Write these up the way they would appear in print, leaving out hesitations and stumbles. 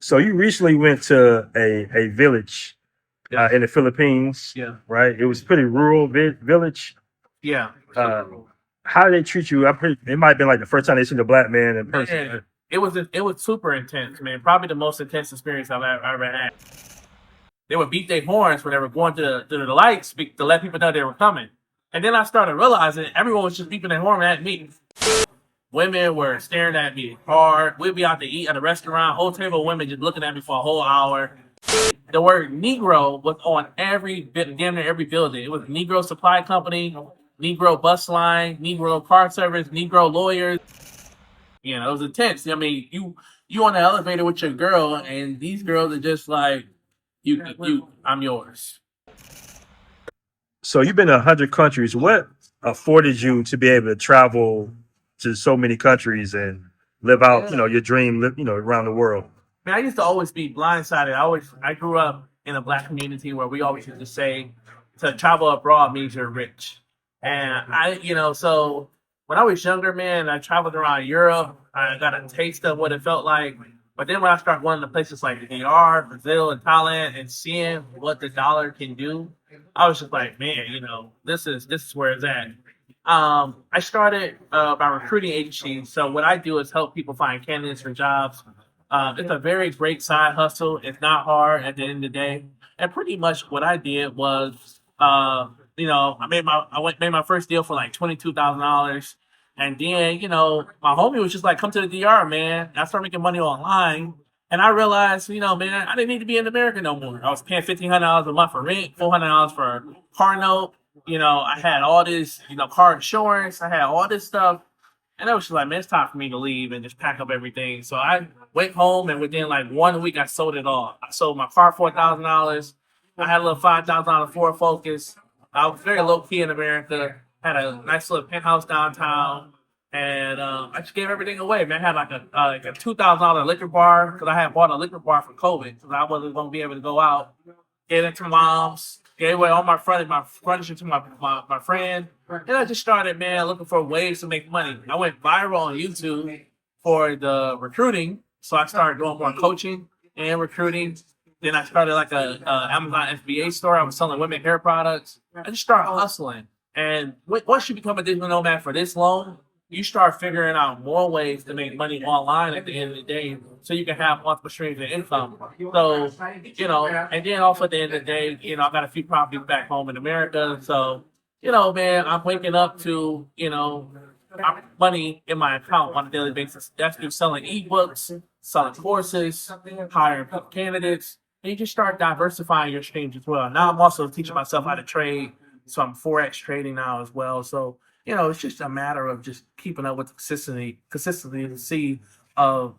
So you recently went to a village Yeah, in the Philippines, yeah, right? It was pretty rural village. yeah. Uh, how did they treat you? It might have been like the first time they seen a black man in person. Man, it was super intense, man. Probably the most intense experience I've ever had. They would beat their horns when they were going to the lights to let people know they were coming. And then I started realizing everyone was just beeping their horn at me. Women were staring at me hard. We'd be out to eat at a restaurant, whole table of women just looking at me for a whole hour. The word Negro was on damn near every building. It was Negro Supply Company, Negro Bus Line, Negro Car Service, Negro Lawyers. It was intense. I mean, you on the elevator with your girl, and these girls are just like, I'm yours. So you've been to 100 countries. What afforded you to be able to travel to so many countries and live out, Yeah. your dream, around the world? Man, I used to always be blindsided. I grew up in a black community where we always used to say to travel abroad means you're rich. And so when I was younger, man, I traveled around Europe. I got a taste of what it felt like. But then when I started going to places like the DR, Brazil, and Thailand, and seeing what the dollar can do, I was just like, man, this is where it's at. I started by recruiting agencies. So what I do is help people find candidates for jobs. It's a very great side hustle. It's not hard at the end of the day. And pretty much what I did was, made my first deal for like $22,000, and then my homie was just like, "Come to the DR, man." And I started making money online, and I realized, man, I didn't need to be in America no more. I was paying $1,500 a month for rent, $400 for car note. I had all this, car insurance. I had all this stuff. And I was just like, man, it's time for me to leave and just pack up everything. So I went home, and within like 1 week, I sold it all. I sold my car for $4,000. I had a little $5,000 Ford Focus. I was very low key in America. Had a nice little penthouse downtown, and I just gave everything away. Man, I had like a $2,000 liquor bar because I had bought a liquor bar for COVID because I wasn't going to be able to go out. Gave it to moms. Gave away all my furniture to my friend. And I just started, man, looking for ways to make money. I went viral on YouTube for the recruiting. So I started doing more coaching and recruiting. Then I started like a Amazon FBA store. I was selling women hair products. I just started hustling. And once you become a digital nomad for this long, you start figuring out more ways to make money online at the end of the day so you can have multiple streams of income. So, and then also at the end of the day, I got a few properties back home in America. So, man, I'm waking up to, money in my account on a daily basis. That's through selling ebooks, selling courses, hiring candidates, and you just start diversifying your streams as well. Now I'm also teaching myself how to trade. So I'm Forex trading now as well. So, it's just a matter of just keeping up with the consistency of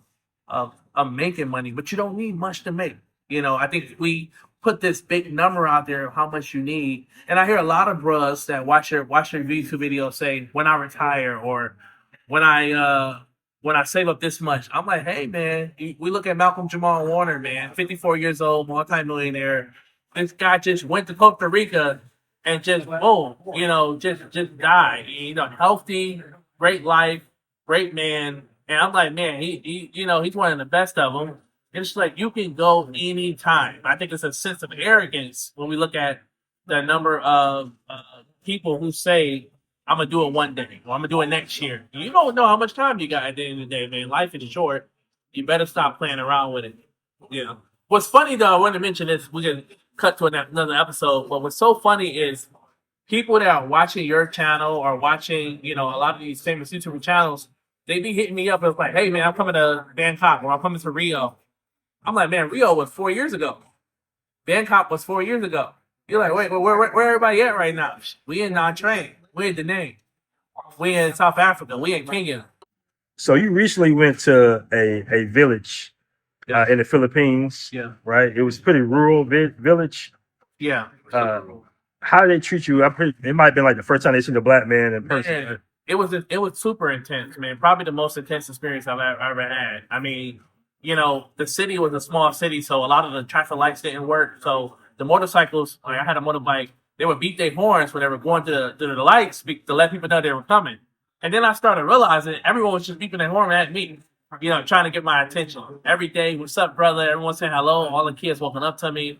making money, but you don't need much to make. I think we put this big number out there of how much you need, and I hear a lot of bros that watch your YouTube videos say, "When I retire," or "When I save up this much." I'm like, hey man, we look at Malcolm Jamal Warner, man, 54 years old, multimillionaire. This guy just went to Costa Rica and just boom, just died. Healthy, great life, great man. And I'm like, man, he's one of the best of them. It's like you can go anytime. I think it's a sense of arrogance when we look at the number of people who say, "I'm gonna do it one day," or "I'm gonna do it next year." You don't know how much time you got at the end of the day, man. Life is short. You better stop playing around with it. What's funny though, I want to mention this. We can cut to another episode. But what's so funny is people that are watching your channel or watching, a lot of these famous YouTube channels, they be hitting me up and it's like, "Hey man, I'm coming to Bangkok or I'm coming to Rio." I'm like, man, Rio was 4 years ago. Bangkok was 4 years ago. You're like, wait, well, where everybody at right now? We in Nha Trang. We in Da Nang. We in South Africa. We in Kenya. So you recently went to a village Yeah, in the Philippines, yeah, right? It was pretty rural village. yeah. Uh, how did they treat you? It might have been like the first time they seen a black man in person. Man, it was super intense, man. Probably the most intense experience I've ever had. I mean, the city was a small city, so a lot of the traffic lights didn't work. So the motorcycles, like I had a motorbike, they would beat their horns when they were going to the lights to let people know they were coming. And then I started realizing everyone was just beeping their horn at me. trying to get my attention every day. What's up, brother? Everyone saying hello. All the kids walking up to me.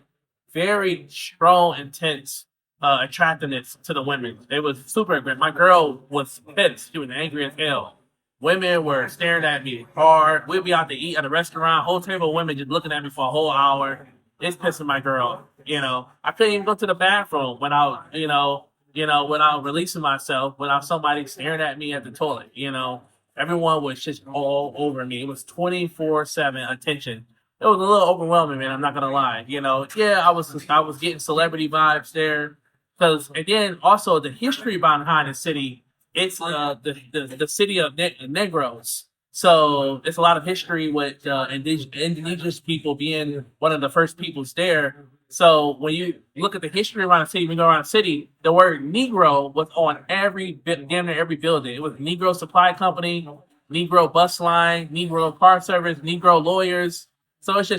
Very strong, intense attractiveness to the women. It was super aggressive. My girl was pissed. She was angry as hell. Women were staring at me hard. We'd be out to eat at a restaurant. Whole table of women just looking at me for a whole hour. It's pissing my girl. I couldn't even go to the bathroom without, without releasing myself, without somebody staring at me at the toilet. Everyone was just all over me. It was 24/7 attention. It was a little overwhelming, man. I'm not gonna lie. Yeah, I was getting celebrity vibes there, and then also the history behind the city. It's the city of Negroes, so it's a lot of history with indigenous people being one of the first peoples there. So when you look at the history around the city, when you go around the city, the word Negro was on damn near every building. It was Negro Supply Company, Negro Bus Line, Negro Car Service, Negro Lawyers. So it was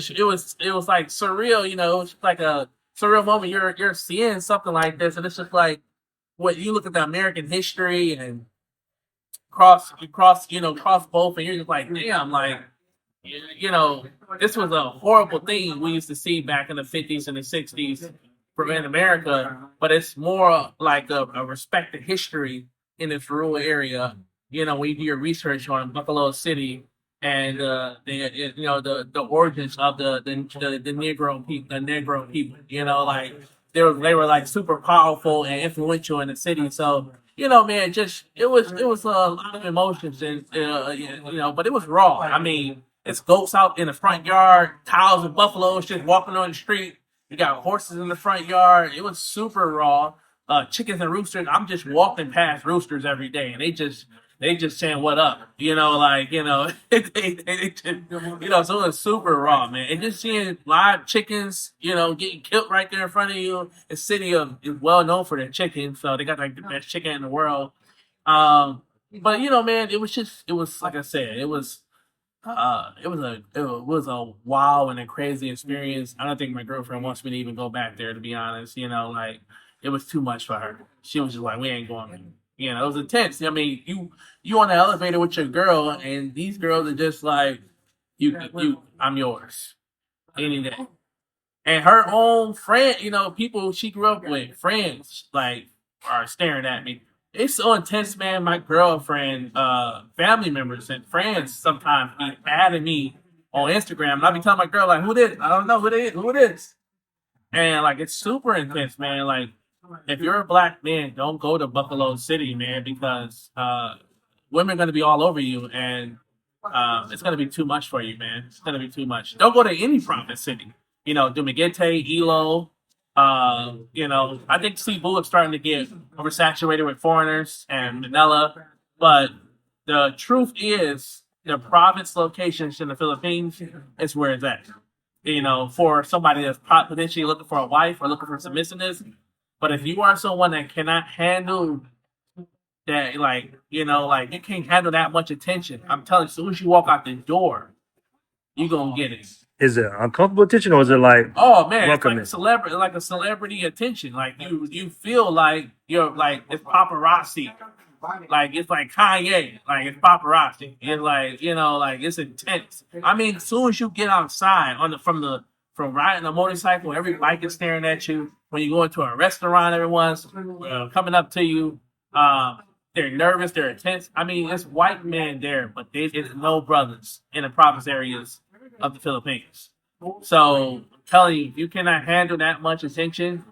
like surreal, it was like a surreal moment. You're seeing something like this, and it's just like what you look at the American history and cross both, and you're just like, damn, like you know, this was a horrible thing we used to see back in the 50s and the 60s in America, but it's more like a respect to history in this rural area. When you do your research on Buffalo City and the origins of the Negro people, like they were like super powerful and influential in the city. So man, just it was a lot of emotions and but it was raw. I mean, it's goats out in the front yard, cows and buffaloes just walking on the street. You got horses in the front yard. It was super raw. Chickens and roosters. I'm just walking past roosters every day, and they just saying what up. They just, so it was super raw, man. And just seeing live chickens, getting killed right there in front of you. The city is well known for their chicken, so they got like the best chicken in the world. But man, it was like I said, it was a wow and a crazy experience. I don't think my girlfriend wants me to even go back there, to be honest. Like it was too much for her. She was just like, we ain't going. It was intense. I mean, you on the elevator with your girl, and these girls are just like, I'm yours any day. And her own friend, people she grew up with, friends, like, are staring at me. It's so intense, man. My girlfriend, family members, and friends sometimes be adding me on Instagram, and I be telling my girl, like, who this? I don't know who they is. Who this? And like, it's super intense, man. Like, if you're a black man, don't go to Buffalo City, man, because women are gonna be all over you, and it's gonna be too much for you, man. It's gonna be too much. Don't go to any profit city. Dumaguete, Elo. I think Cebu's starting to get oversaturated with foreigners and Manila, but the truth is the province locations in the Philippines is where it's at. For somebody that's potentially looking for a wife or looking for submissiveness. But if you are someone that cannot handle that, like you can't handle that much attention, I'm telling you, as soon as you walk out the door, you gonna get it. Is it uncomfortable attention or is it like Oh man, it's welcoming? like a celebrity attention. Like you feel like you're like it's paparazzi. Like it's like Kanye. Like it's paparazzi. It's like like it's intense. I mean, as soon as you get outside from riding a motorcycle, every bike is staring at you. When you go into a restaurant, everyone's coming up to you. They're nervous. They're intense. I mean, it's white men there, but it's no brothers in the province areas of the Philippines. So I'm telling you, if you cannot handle that much attention,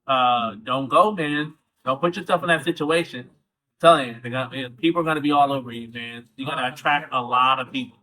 don't go, man. Don't put yourself in that situation. I'm telling you, people are gonna be all over you, man. You're gonna attract a lot of people.